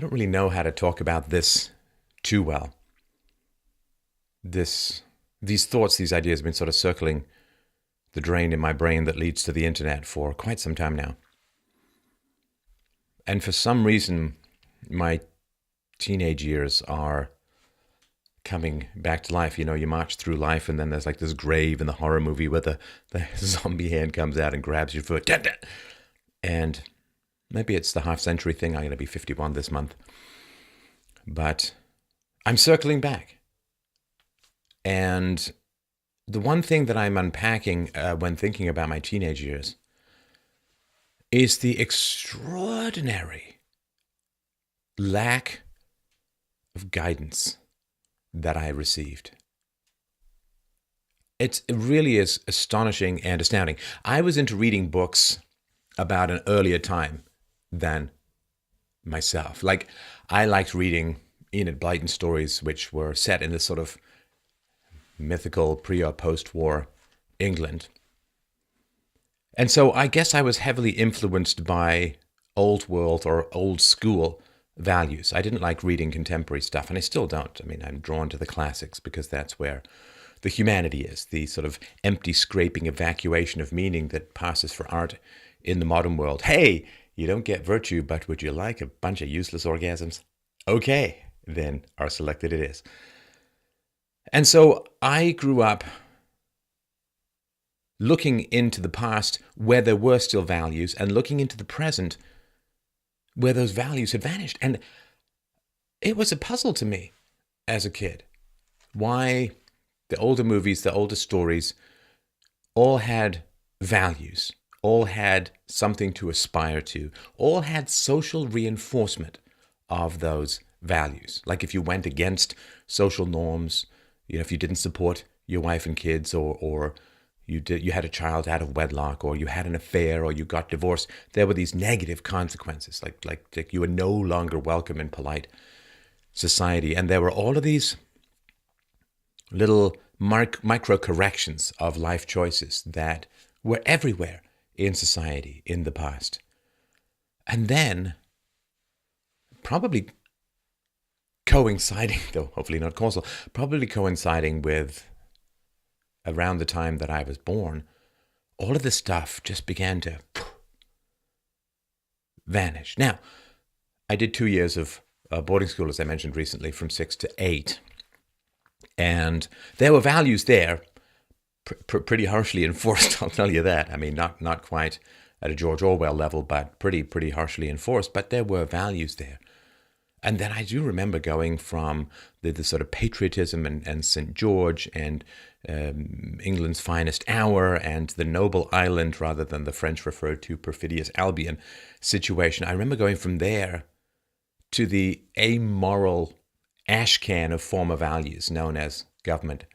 don't really know how to talk about this too well. These thoughts, these ideas have been sort of circling the drain in my brain that leads to the internet for quite some time now. And for some reason, my teenage years are coming back to life. You know, you march through life and then there's like this grave in the horror movie where the zombie hand comes out and grabs your foot. And maybe it's the half-century thing. I'm going to be 51 this month. But I'm circling back. And the one thing that I'm unpacking when thinking about my teenage years is the extraordinary lack of guidance that I received. It really is astonishing and astounding. I was into reading books about an earlier time than myself. Like, I liked reading Enid Blyton stories, which were set in this sort of mythical pre- or post-war England. And so I guess I was heavily influenced by old world or old school values. I didn't like reading contemporary stuff, and I still don't. I mean, I'm drawn to the classics because that's where the humanity is, the sort of empty scraping evacuation of meaning that passes for art in the modern world. Hey, you don't get virtue, but would you like a bunch of useless orgasms? Okay, then are selected it is. And so I grew up looking into the past where there were still values and looking into the present where those values had vanished. And it was a puzzle to me as a kid why the older movies, the older stories all had values, all had something to aspire to, all had social reinforcement of those values. Like if you went against social norms, if you didn't support your wife and kids, or you had a child out of wedlock, or you had an affair, or you got divorced, there were these negative consequences, like you were no longer welcome in polite society. And there were all of these little micro corrections of life choices that were everywhere in society in the past. And then, probably coinciding, though hopefully not causal, probably coinciding with around the time that I was born, all of this stuff just began to vanish. Now, I did 2 years of boarding school, as I mentioned recently, from 6 to 8. And there were values there, pretty harshly enforced, I'll tell you that. I mean, not quite at a George Orwell level, but pretty harshly enforced. But there were values there. And then I do remember going from the sort of patriotism and St. George and England's finest hour and the noble island rather than the French referred to perfidious Albion situation. I remember going from there to the amoral ashcan of former values known as government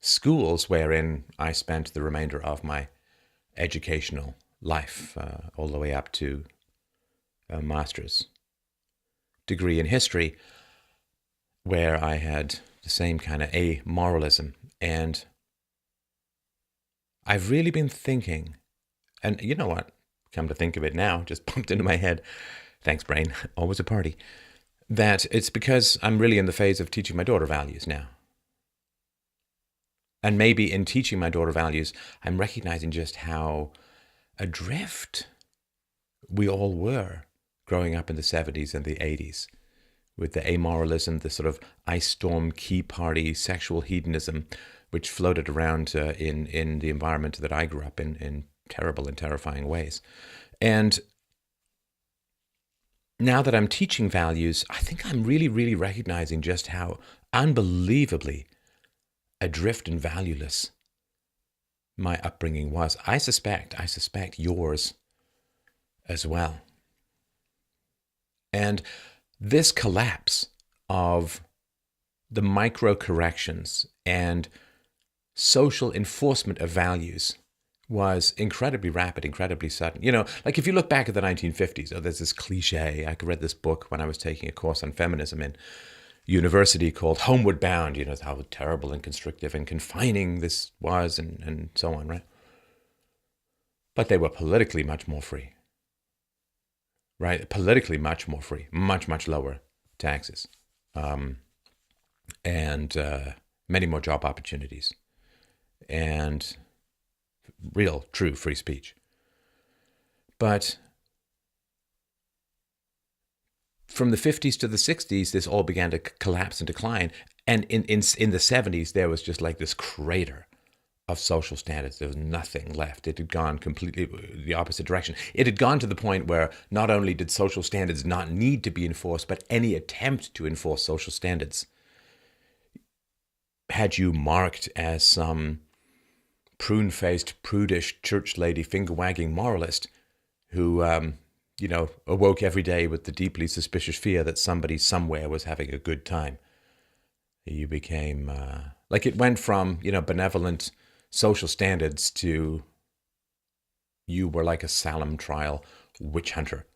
schools, wherein I spent the remainder of my educational life, all the way up to a master's degree in history, where I had the same kind of amoralism. And I've really been thinking, and you know what, come to think of it now, just pumped into my head, thanks brain, always a party, that it's because I'm really in the phase of teaching my daughter values now. And maybe in teaching my daughter values, I'm recognizing just how adrift we all were growing up in the 70s and the 80s, with the amoralism, the sort of ice storm, key party, sexual hedonism, which floated around in the environment that I grew up in terrible and terrifying ways. And now that I'm teaching values, I think I'm really, really recognizing just how unbelievably adrift and valueless my upbringing was. I suspect yours as well. And this collapse of the micro corrections and social enforcement of values was incredibly rapid, incredibly sudden. Like if you look back at the 1950s, there's this cliche. I read this book when I was taking a course on feminism in university called Homeward Bound, how terrible and constrictive and confining this was and so on, right? But they were politically much more free. right? Politically much more free, much, much lower taxes, and many more job opportunities, and real, true free speech. But from the 50s to the 60s, this all began to collapse and decline. And in the 70s, there was just like this crater of social standards. There was nothing left. It had gone completely the opposite direction. It had gone to the point where not only did social standards not need to be enforced, but any attempt to enforce social standards had you marked as some prune-faced, prudish, church lady, finger-wagging moralist who, awoke every day with the deeply suspicious fear that somebody somewhere was having a good time. You became, it went from, benevolent social standards to you were like a Salem trial witch hunter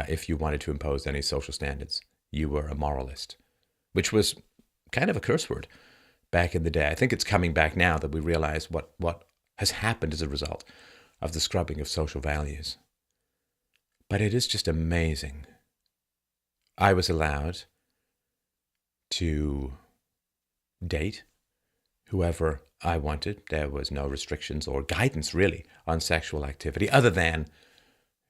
if you wanted to impose any social standards. You were a moralist, which was kind of a curse word back in the day. I think it's coming back now that we realize what has happened as a result of the scrubbing of social values. But it is just amazing. I was allowed to date whoever I wanted. There was no restrictions or guidance really on sexual activity other than,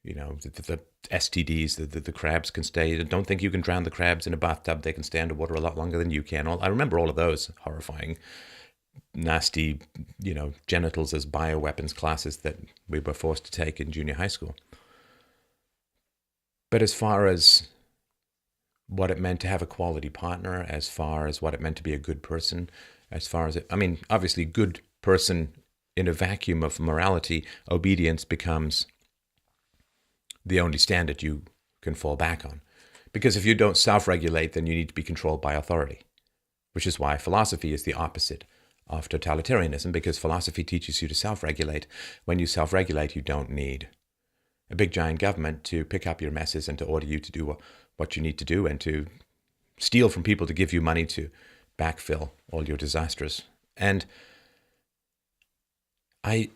the STDs, the crabs can stay. Don't think you can drown the crabs in a bathtub. They can stay underwater a lot longer than you can. I remember all of those horrifying, nasty, genitals as bioweapons classes that we were forced to take in junior high school. But as far as what it meant to have a quality partner, as far as what it meant to be a good person, as far as obviously good person in a vacuum of morality, obedience becomes the only standard you can fall back on. Because if you don't self-regulate, then you need to be controlled by authority, which is why philosophy is the opposite of totalitarianism, because philosophy teaches you to self-regulate. When you self-regulate, you don't need a big giant government to pick up your messes and to order you to do what you need to do and to steal from people to give you money to backfill all your disasters. And I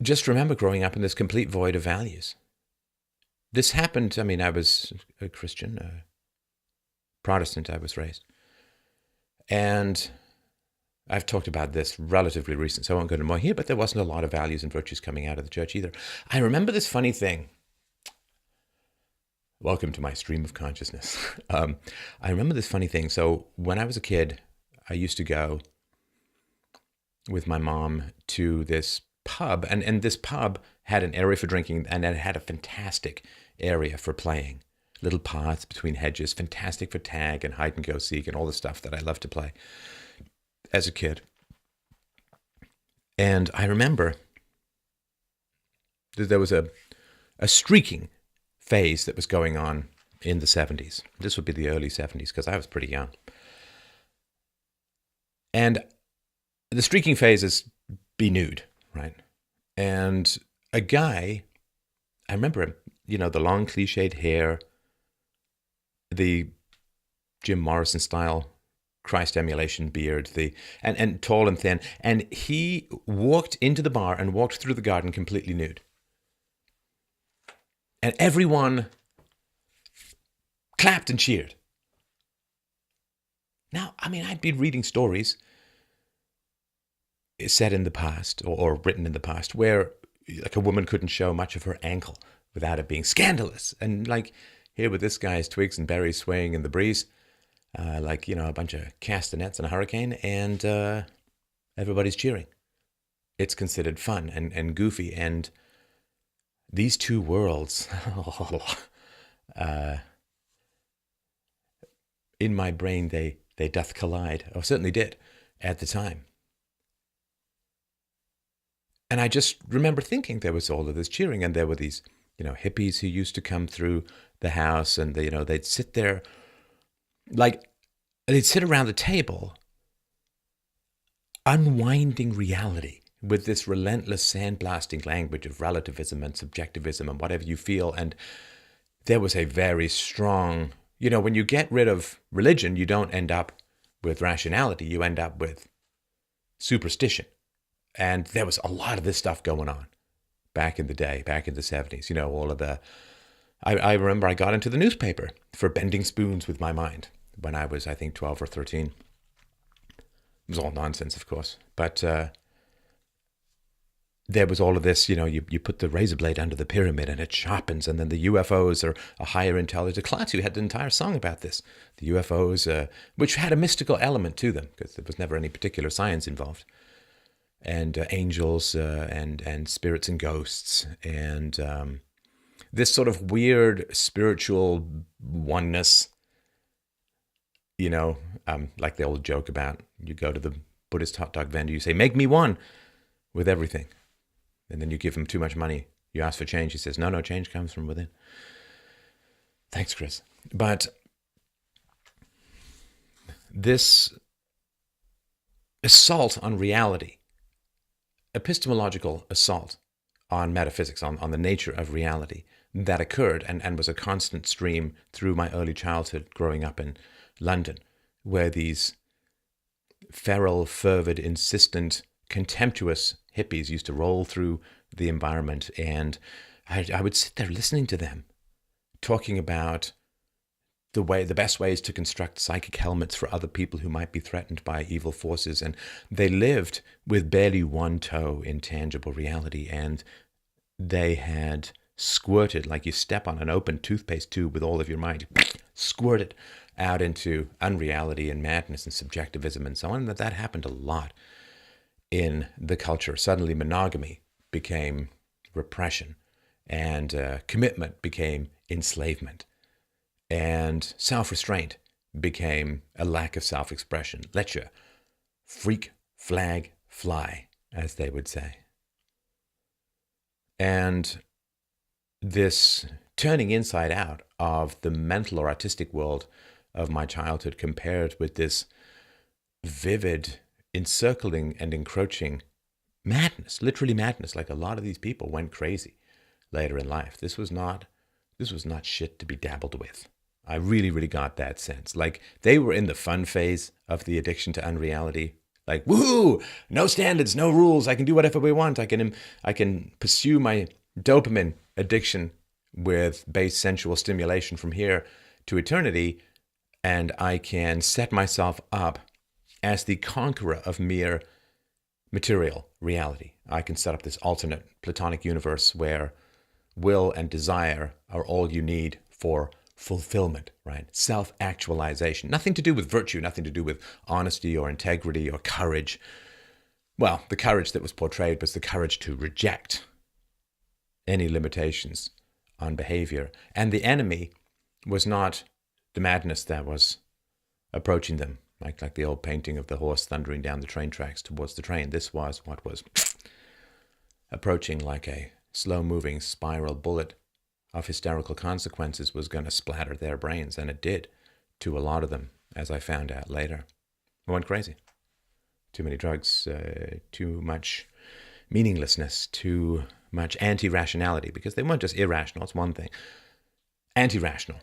just remember growing up in this complete void of values. This happened, I was a Christian, a Protestant, I was raised. And I've talked about this relatively recent, so I won't go into more here, but there wasn't a lot of values and virtues coming out of the church either. I remember this funny thing. Welcome to my stream of consciousness. I remember this funny thing. So when I was a kid, I used to go with my mom to this pub, and this pub had an area for drinking, and it had a fantastic area for playing. Little paths between hedges, fantastic for tag and hide and go seek and all the stuff that I loved to play as a kid. And I remember that there was a streaking phase that was going on in the 70s. This would be the early 70s because I was pretty young. And the streaking phase is be nude, right? And a guy, I remember him, the long cliched hair, the Jim Morrison style Christ emulation beard, and tall and thin. And he walked into the bar and walked through the garden completely nude. And everyone clapped and cheered. Now, I'd been reading stories said in the past or written in the past where like a woman couldn't show much of her ankle without it being scandalous. And here with this guy's twigs and berries swaying in the breeze, a bunch of castanets in a hurricane, and everybody's cheering. It's considered fun and goofy, and these two worlds, in my brain, they doth collide, or certainly did at the time. And I just remember thinking there was all of this cheering, and there were these, hippies who used to come through the house, and they'd sit there, they'd sit around the table, unwinding reality with this relentless sandblasting language of relativism and subjectivism and whatever you feel. And there was a very strong, when you get rid of religion, you don't end up with rationality, you end up with superstition. And there was a lot of this stuff going on back in the day, back in the 70s, all of the I remember I got into the newspaper for bending spoons with my mind when I was, I think, 12 or 13. It was all nonsense, of course. But there was all of this, you put the razor blade under the pyramid and it sharpens, and then the UFOs are a higher intelligence. Klaatu had an entire song about this. The UFOs, which had a mystical element to them, because there was never any particular science involved. And angels and spirits and ghosts, and this sort of weird spiritual oneness, like the old joke about you go to the Buddhist hot dog vendor, you say, make me one with everything. And then you give him too much money. You ask for change. He says, no, change comes from within. Thanks, Chris. But this assault on reality, epistemological assault on metaphysics, on the nature of reality, that occurred and was a constant stream through my early childhood growing up in London, where these feral, fervid, insistent, contemptuous hippies used to roll through the environment, and I would sit there listening to them talking about the best ways to construct psychic helmets for other people who might be threatened by evil forces. And they lived with barely one toe in tangible reality, and they had squirted, like you step on an open toothpaste tube with all of your mind, squirted out into unreality and madness and subjectivism and so on. That happened a lot in the culture. Suddenly monogamy became repression, and commitment became enslavement, and self-restraint became a lack of self-expression. Let your freak flag fly, as they would say. And this turning inside out of the mental or artistic world of my childhood compared with this vivid, encircling and encroaching madness, literally madness. Like a lot of these people went crazy later in life. This was not shit to be dabbled with. I really, really got that sense. Like they were in the fun phase of the addiction to unreality. Like, woohoo, no standards, no rules. I can do whatever we want. I can pursue my dopamine addiction with base sensual stimulation from here to eternity, and I can set myself up as the conqueror of mere material reality. I can set up this alternate platonic universe where will and desire are all you need for fulfillment, right? Self-actualization. Nothing to do with virtue, nothing to do with honesty or integrity or courage. Well, the courage that was portrayed was the courage to reject any limitations on behavior. And the enemy was not the madness that was approaching them, like the old painting of the horse thundering down the train tracks towards the train. This was what was approaching, like a slow-moving spiral bullet of hysterical consequences was going to splatter their brains, and it did to a lot of them, as I found out later. I went crazy. Too many drugs, too much meaninglessness, too much anti-rationality, because they weren't just irrational, it's one thing. Anti-rational.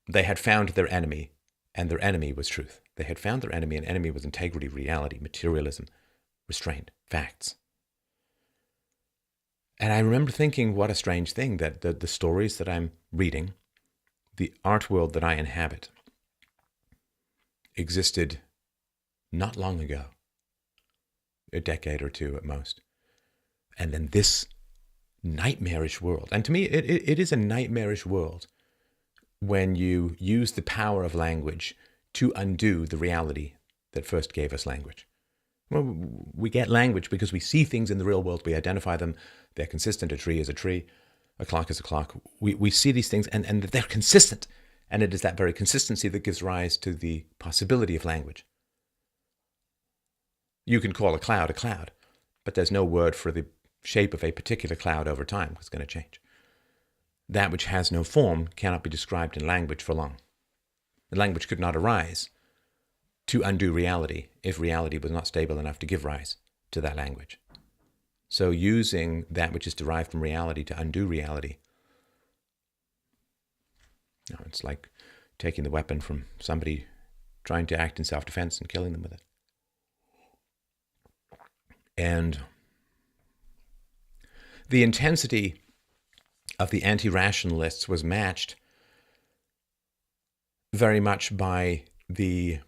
They had found their enemy, and their enemy was truth. They had found their enemy, and enemy was integrity, reality, materialism, restraint, facts. And I remember thinking, what a strange thing that the stories that I'm reading, the art world that I inhabit, existed not long ago, a decade or two at most. And then this nightmarish world. And to me, it is a nightmarish world when you use the power of language to undo the reality that first gave us language. Well, we get language because we see things in the real world, we identify them, they're consistent, a tree is a tree, a clock is a clock. We see these things and they're consistent. And it is that very consistency that gives rise to the possibility of language. You can call a cloud, but there's no word for the shape of a particular cloud over time. It's going to change. That which has no form cannot be described in language for long. The language could not arise to undo reality if reality was not stable enough to give rise to that language. So using that which is derived from reality to undo reality, it's like taking the weapon from somebody trying to act in self-defense and killing them with it. And the intensity of the anti-rationalists was matched very much by the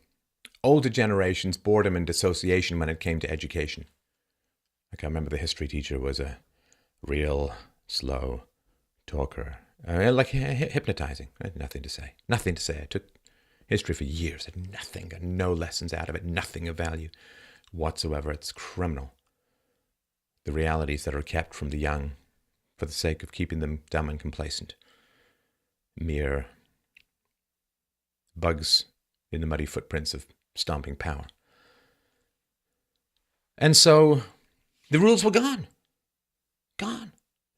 older generation's boredom and dissociation when it came to education. Like I remember the history teacher was a real slow talker, like hypnotizing. I had nothing to say. Nothing to say. I took history for years, had nothing, got no lessons out of it, nothing of value whatsoever. It's criminal. The realities that are kept from the young for the sake of keeping them dumb and complacent. Mere bugs in the muddy footprints of stomping power. And so the rules were gone. Gone.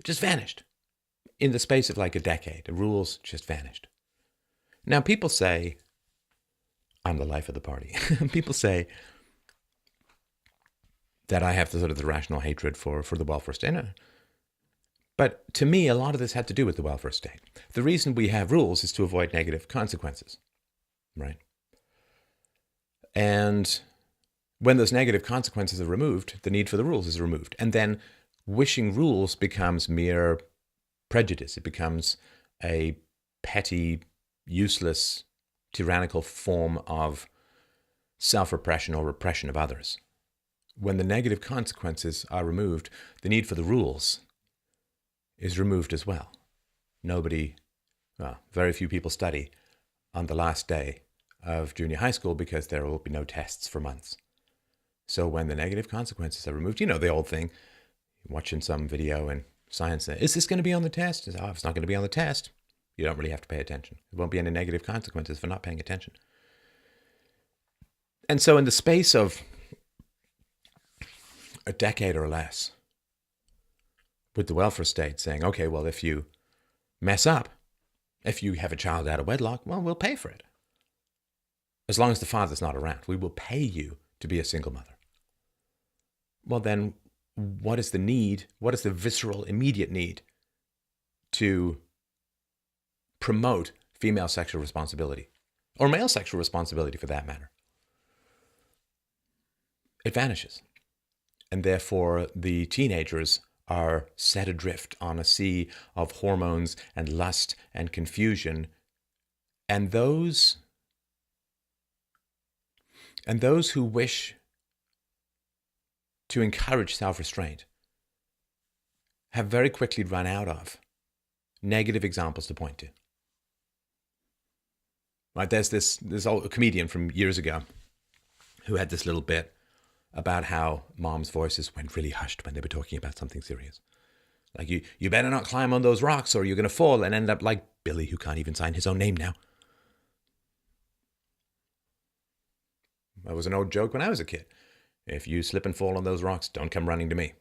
Just vanished. In the space of like a decade, the rules just vanished. Now people say, I'm the life of the party. People say that I have the sort of the rational hatred for the welfare state. But to me, a lot of this had to do with the welfare state. The reason we have rules is to avoid negative consequences, right? And when those negative consequences are removed, the need for the rules is removed. And then wishing rules becomes mere prejudice. It becomes a petty, useless, tyrannical form of self-repression or repression of others. When the negative consequences are removed, the need for the rules is removed as well. Very few people study on the last day of junior high school because there will be no tests for months. So when the negative consequences are removed, you know the old thing, watching some video in science, is this going to be on the test? If it's not going to be on the test, you don't really have to pay attention. There won't be any negative consequences for not paying attention. And so in the space of a decade or less, with the welfare state saying, okay, well, if you mess up, if you have a child out of wedlock, well, we'll pay for it. As long as the father's not around, we will pay you to be a single mother. Well, then what is the need? What is the visceral, immediate need to promote female sexual responsibility, or male sexual responsibility for that matter? It vanishes. And therefore, the teenagers are set adrift on a sea of hormones and lust and confusion. And those who wish to encourage self-restraint have very quickly run out of negative examples to point to. Right? There's this old comedian from years ago who had this little bit about how moms' voices went really hushed when they were talking about something serious. Like, you better not climb on those rocks or you're going to fall and end up like Billy, who can't even sign his own name now. That was an old joke when I was a kid. If you slip and fall on those rocks, don't come running to me.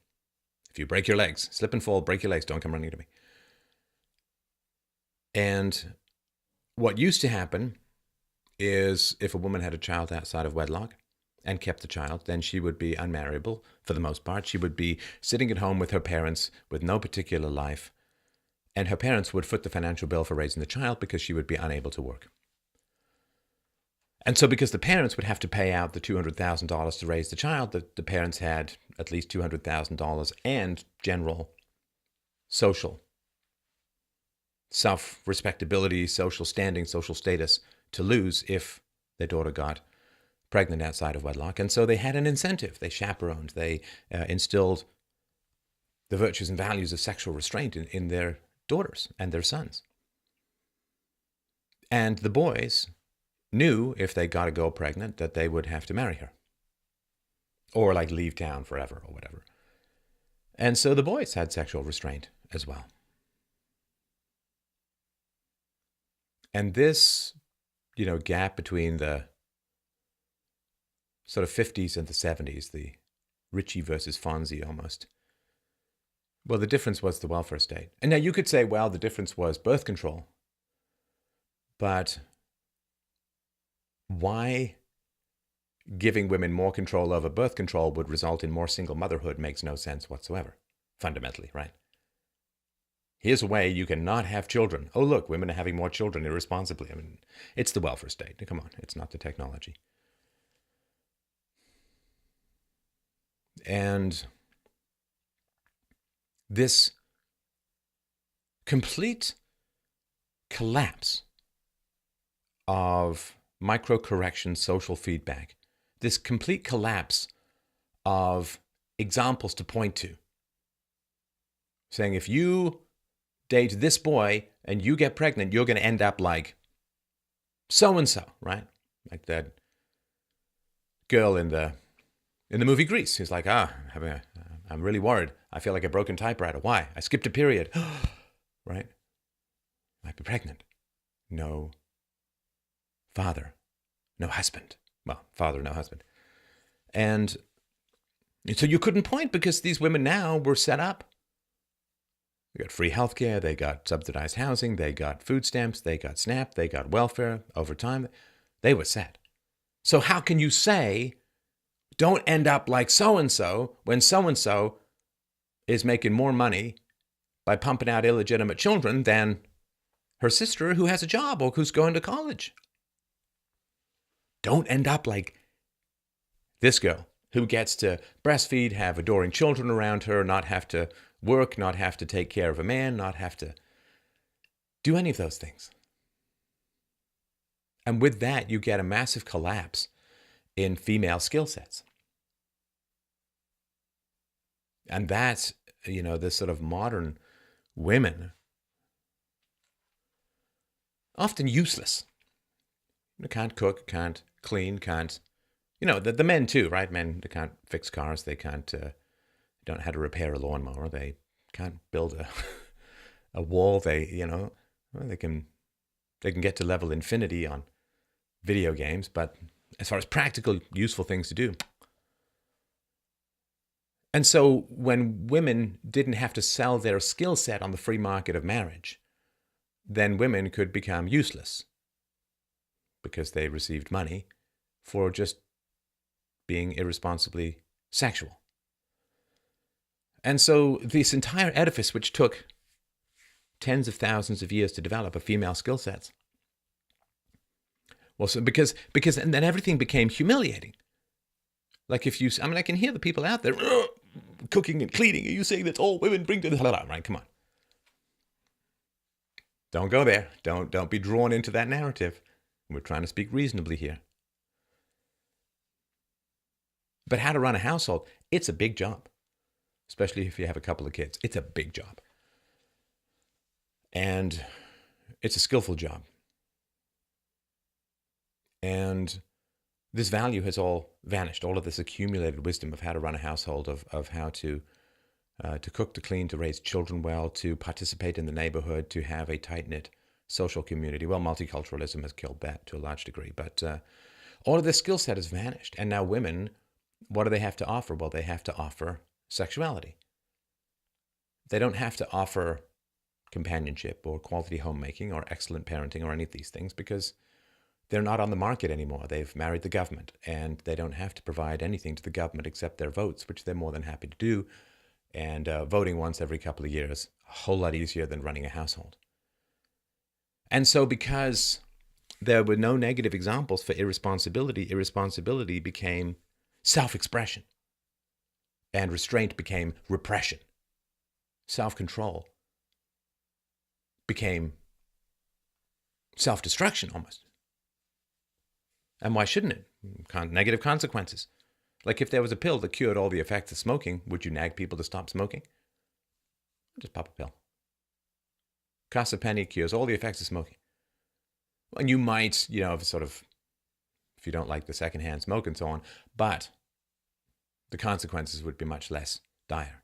If you break your legs, slip and fall, break your legs, don't come running to me. And what used to happen is if a woman had a child outside of wedlock and kept the child, then she would be unmarriable for the most part. She would be sitting at home with her parents with no particular life, and her parents would foot the financial bill for raising the child because she would be unable to work. And so because the parents would have to pay out the $200,000 to raise the child, the parents had at least $200,000 and general social self-respectability, social standing, social status to lose if their daughter got pregnant outside of wedlock. And so they had an incentive. They chaperoned. They instilled the virtues and values of sexual restraint in their daughters and their sons. And the boys knew if they got a girl pregnant that they would have to marry her or like leave town forever or whatever. And so the boys had sexual restraint as well. And this, gap between the sort of 50s and the 70s, the Richie versus Fonzie almost. Well, the difference was the welfare state. And now you could say, well, the difference was birth control. But why giving women more control over birth control would result in more single motherhood makes no sense whatsoever, fundamentally, right? Here's a way you cannot have children. Oh, look, women are having more children irresponsibly. I mean, it's the welfare state. Come on, it's not the technology. And this complete collapse of micro-correction social feedback, this complete collapse of examples to point to, saying if you date this boy and you get pregnant, you're going to end up like so-and-so, right? Like that girl in the movie Grease, who's like, I'm really worried. I feel like a broken typewriter. Why? I skipped a period. Right? Might be pregnant. No father, no husband. Well, father, no husband. And so you couldn't point because these women now were set up. They got free healthcare, they got subsidized housing, they got food stamps, they got SNAP, they got welfare over time. They were set. So how can you say, don't end up like so-and-so when so-and-so is making more money by pumping out illegitimate children than her sister who has a job or who's going to college? Don't end up like this girl who gets to breastfeed, have adoring children around her, not have to work, not have to take care of a man, not have to do any of those things. And with that, you get a massive collapse in female skill sets. And that's, this sort of modern women, often useless. They can't cook, can't clean, can't, the men too, right? Men, they can't fix cars, they can't, don't know how to repair a lawnmower, they can't build a wall, they can get to level infinity on video games, but as far as practical, useful things to do. And so when women didn't have to sell their skill set on the free market of marriage, then women could become useless because they received money for just being irresponsibly sexual. And so this entire edifice, which took tens of thousands of years to develop, of female skill sets, well, so because and then everything became humiliating. Like if you, I can hear the people out there cooking and cleaning. Are you saying that's all women bring to the right? Come on. Don't go there. Don't be drawn into that narrative. We're trying to speak reasonably here. But how to run a household, it's a big job. Especially if you have a couple of kids. It's a big job. And it's a skillful job. And this value has all vanished. All of this accumulated wisdom of how to run a household, of how to cook, to clean, to raise children well, to participate in the neighborhood, to have a tight-knit social community. Well, multiculturalism has killed that to a large degree. But all of this skill set has vanished. And now women, what do they have to offer? Well, they have to offer sexuality. They don't have to offer companionship or quality homemaking or excellent parenting or any of these things because they're not on the market anymore. They've married the government and they don't have to provide anything to the government except their votes, which they're more than happy to do. And voting once every couple of years, a whole lot easier than running a household. And so because there were no negative examples for irresponsibility became self-expression. And restraint became repression. Self-control became self-destruction almost. And why shouldn't it? Negative consequences. Like if there was a pill that cured all the effects of smoking, would you nag people to stop smoking? Just pop a pill. Costs a penny, cures all the effects of smoking. And you might, sort of, if you don't like the secondhand smoke and so on, but the consequences would be much less dire.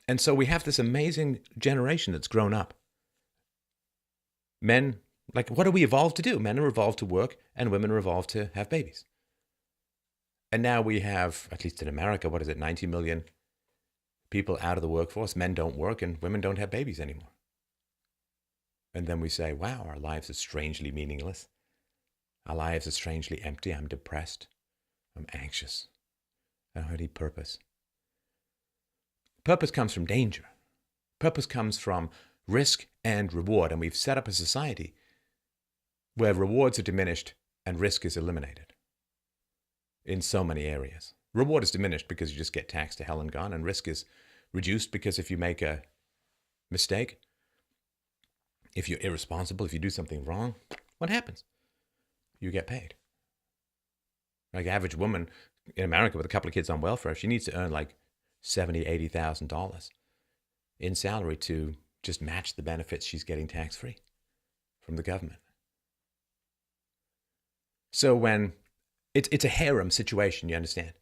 And so we have this amazing generation that's grown up. Men, what do we evolve to do? Men are evolved to work and women are evolved to have babies. And now we have, at least in America, 90 million people out of the workforce. Men don't work and women don't have babies anymore. And then we say, wow, our lives are strangely meaningless. Our lives are strangely empty. I'm depressed. I'm anxious. I don't have any purpose. Purpose comes from danger. Purpose comes from risk and reward. And we've set up a society where rewards are diminished and risk is eliminated in so many areas. Reward is diminished because you just get taxed to hell and gone, and risk is reduced because if you make a mistake, if you're irresponsible, if you do something wrong, what happens? You get paid. Like average woman in America with a couple of kids on welfare, she needs to earn like $70,000, $80,000 in salary to just match the benefits she's getting tax-free from the government. So when it's a harem situation, you understand?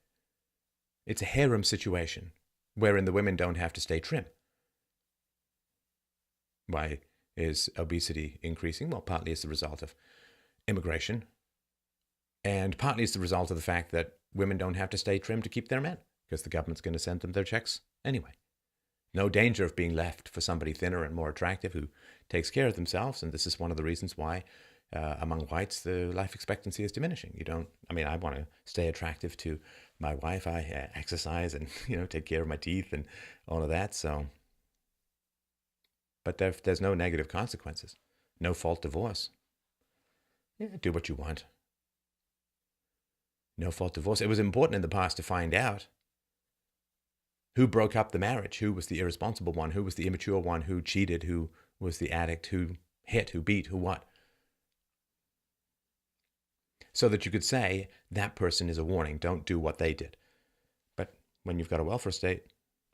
It's a harem situation wherein the women don't have to stay trim. Why is obesity increasing? Well, partly it's the result of immigration, and partly it's the result of the fact that women don't have to stay trim to keep their men, because the government's going to send them their checks anyway. No danger of being left for somebody thinner and more attractive who takes care of themselves, and this is one of the reasons why among whites the life expectancy is diminishing. I want to stay attractive to my wife. I exercise and take care of my teeth and all of that. So, but there's no negative consequences, no fault divorce. Yeah, do what you want. No fault divorce. It was important in the past to find out who broke up the marriage, who was the irresponsible one, who was the immature one, who cheated, who was the addict, who hit, who beat, who what. So that you could say that person is a warning, don't do what they did. But when you've got a welfare state,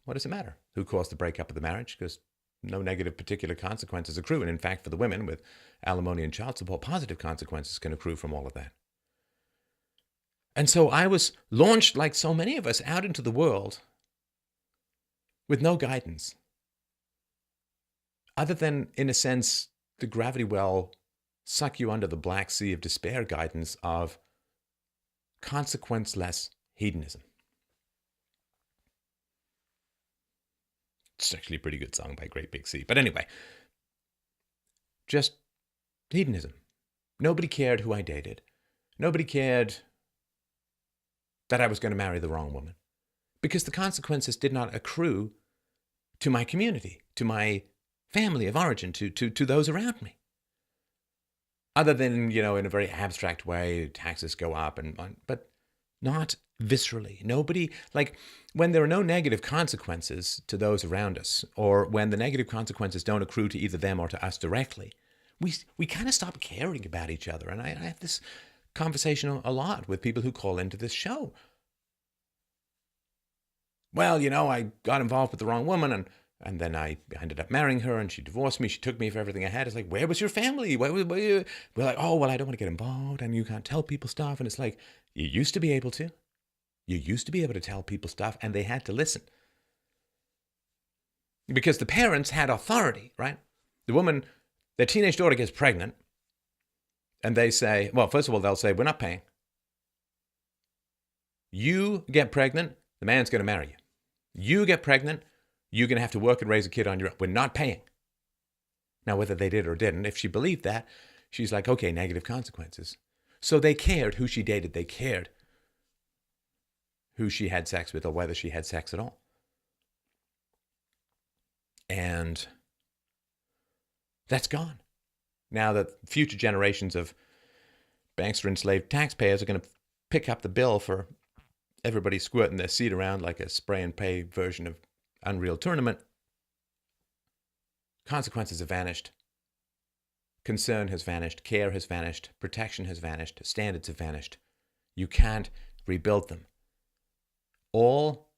what does it matter? Who caused the breakup of the marriage? Because no negative particular consequences accrue. And in fact, for the women with alimony and child support, positive consequences can accrue from all of that. And so I was launched, like so many of us, out into the world with no guidance. Other than, in a sense, the gravity well suck you under the Black Sea of despair guidance of consequence-less hedonism. It's actually a pretty good song by Great Big Sea. But anyway, just hedonism. Nobody cared who I dated. Nobody cared that I was going to marry the wrong woman, because the consequences did not accrue to my community, to my family of origin, to those around me. Other than, in a very abstract way, taxes go up, but not viscerally. Nobody, like when there are no negative consequences to those around us, or when the negative consequences don't accrue to either them or to us directly, we kind of stop caring about each other. And I have this conversation a lot with people who call into this show. Well, I got involved with the wrong woman, and then I ended up marrying her, and she divorced me. She took me for everything I had. It's like, where was your family? Where you? We're like, oh, well, I don't want to get involved, and you can't tell people stuff. And it's like, you used to be able to. You used to be able to tell people stuff, and they had to listen. Because the parents had authority, right? The woman, their teenage daughter gets pregnant, and they say, well, first of all, they'll say, we're not paying. You get pregnant, the man's going to marry you. You get pregnant, you're going to have to work and raise a kid on your own. We're not paying. Now, whether they did or didn't, if she believed that, she's like, okay, negative consequences. So they cared who she dated. They cared who she had sex with or whether she had sex at all. And that's gone. Now that future generations of bankster-enslaved taxpayers are going to pick up the bill for everybody squirting their seed around like a spray and pay version of Unreal Tournament, consequences have vanished. Concern has vanished. Care has vanished. Protection has vanished. Standards have vanished. You can't rebuild them. All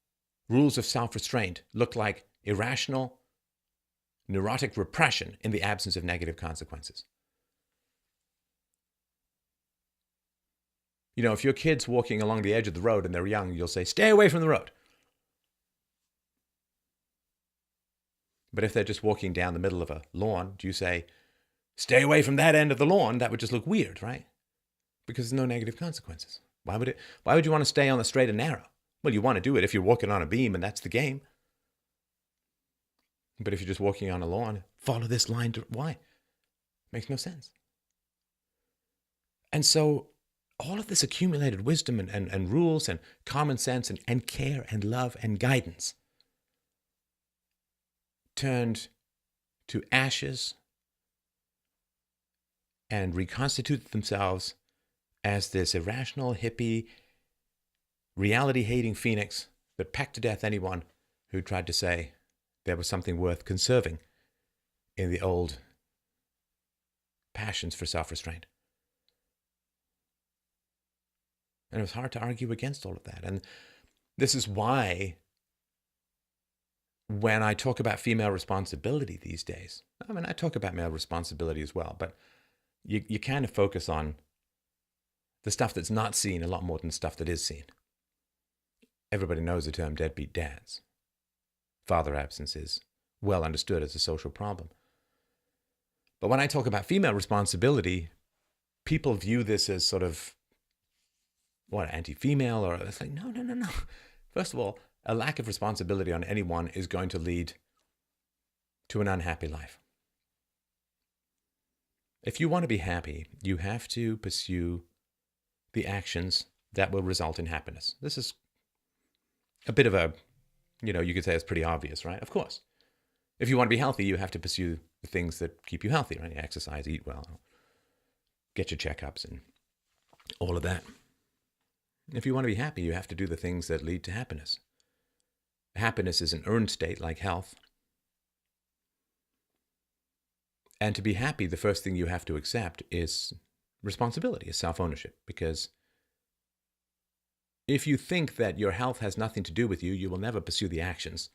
rules of self-restraint look like irrational, neurotic repression in the absence of negative consequences. If your kid's walking along the edge of the road and they're young, you'll say, stay away from the road. But if they're just walking down the middle of a lawn, do you say, stay away from that end of the lawn? That would just look weird, right? Because there's no negative consequences. Why would you want to stay on the straight and narrow? Well, you want to do it if you're walking on a beam and that's the game. But if you're just walking on a lawn, follow this line. Why? Makes no sense. And so all of this accumulated wisdom and rules and common sense and care and love and guidance turned to ashes and reconstituted themselves as this irrational, hippie, reality-hating phoenix that pecked to death anyone who tried to say there was something worth conserving in the old passions for self-restraint. And it was hard to argue against all of that. And this is why when I talk about female responsibility these days, I mean, I talk about male responsibility as well, but you kind of focus on the stuff that's not seen a lot more than the stuff that is seen. Everybody knows the term deadbeat dads. Father absence is well understood as a social problem. But when I talk about female responsibility, people view this as sort of, anti-female, or it's like, no. First of all, a lack of responsibility on anyone is going to lead to an unhappy life. If you want to be happy, you have to pursue the actions that will result in happiness. This is a bit of a, you could say it's pretty obvious, right? Of course. If you want to be healthy, you have to pursue the things that keep you healthy, right? Exercise, eat well, get your checkups and all of that. If you want to be happy, you have to do the things that lead to happiness. Happiness is an earned state like health. And to be happy, the first thing you have to accept is responsibility, is self-ownership. Because if you think that your health has nothing to do with you, you will never pursue the actions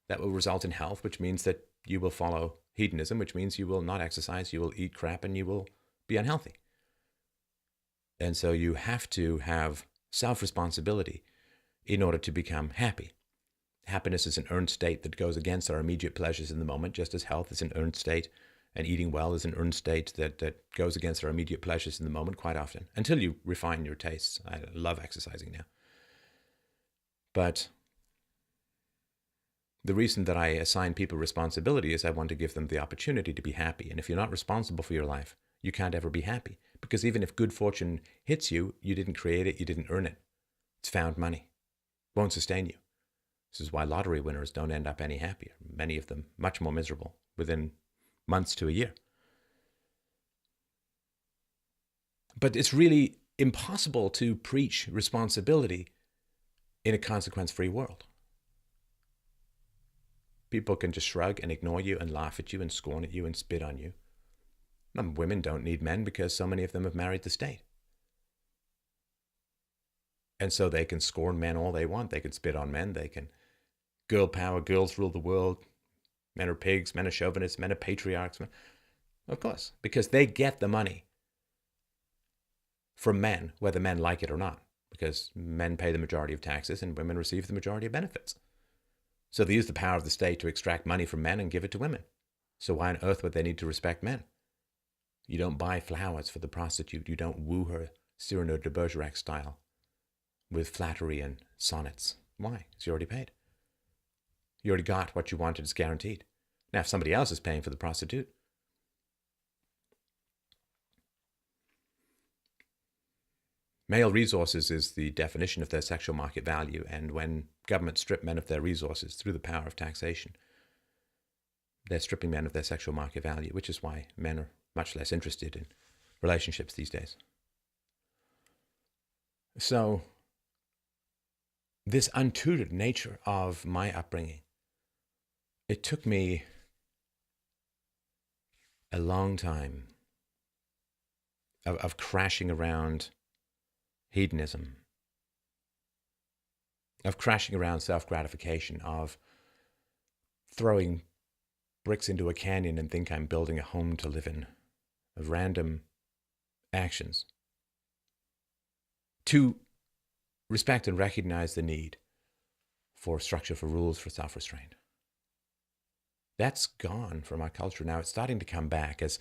that will result in health, which means that you will follow hedonism, which means you will not exercise, you will eat crap, and you will be unhealthy. And so you have to have self-responsibility in order to become happy. Happiness is an earned state that goes against our immediate pleasures in the moment, just as health is an earned state, and eating well is an earned state that goes against our immediate pleasures in the moment quite often, until you refine your tastes. I love exercising now. But the reason that I assign people responsibility is I want to give them the opportunity to be happy. And if you're not responsible for your life, you can't ever be happy. Because even if good fortune hits you, you didn't create it, you didn't earn it. It's found money. It won't sustain you. This is why lottery winners don't end up any happier. Many of them much more miserable within months to a year. But it's really impossible to preach responsibility in a consequence-free world. People can just shrug and ignore you and laugh at you and scorn at you and spit on you. And women don't need men because so many of them have married the state. And so they can scorn men all they want. They can spit on men. They can girl power, girls rule the world. Men are pigs, men are chauvinists, men are patriarchs. Of course, because they get the money from men, whether men like it or not. Because men pay the majority of taxes and women receive the majority of benefits. So they use the power of the state to extract money from men and give it to women. So why on earth would they need to respect men? You don't buy flowers for the prostitute. You don't woo her Cyrano de Bergerac style with flattery and sonnets. Why? Because you already paid. You already got what you wanted. It's guaranteed. Now, if somebody else is paying for the prostitute, male resources is the definition of their sexual market value. And when governments strip men of their resources through the power of taxation, they're stripping men of their sexual market value, which is why men are much less interested in relationships these days. So this untutored nature of my upbringing, it took me a long time of crashing around hedonism, of crashing around self-gratification, of throwing bricks into a canyon and think I'm building a home to live in, of random actions, to respect and recognize the need for structure, for rules, for self-restraint. That's gone from our culture now. It's starting to come back as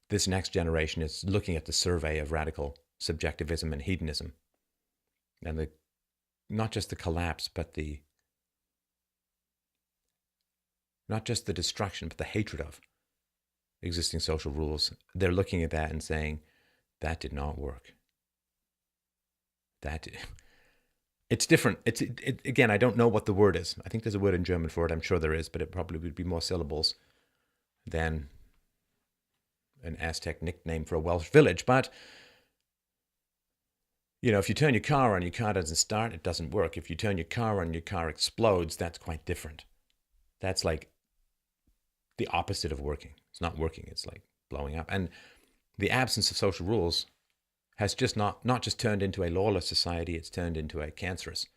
this next generation is looking at the survey of radical subjectivism and hedonism, and not just the collapse, but not just the destruction, but the hatred of existing social rules. They're looking at that and saying, that did not work. It's different. Again, I don't know what the word is. I think there's a word in German for it. I'm sure there is, but it probably would be more syllables than an Aztec nickname for a Welsh village. But, if you turn your car on, your car doesn't start, it doesn't work. If you turn your car on, your car explodes, that's quite different. That's like the opposite of working. It's not working. It's like blowing up. And the absence of social rules has just not just turned into a lawless society. It's turned into a cancerous,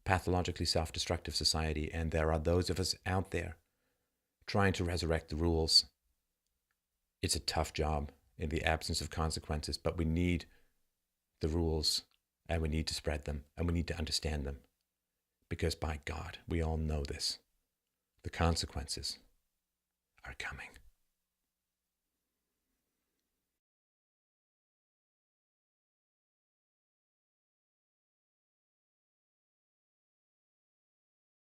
pathologically self-destructive society. And there are those of us out there trying to resurrect the rules. It's a tough job in the absence of consequences, but we need the rules, and we need to spread them, and we need to understand them. Because by God, we all know this. The consequences are coming.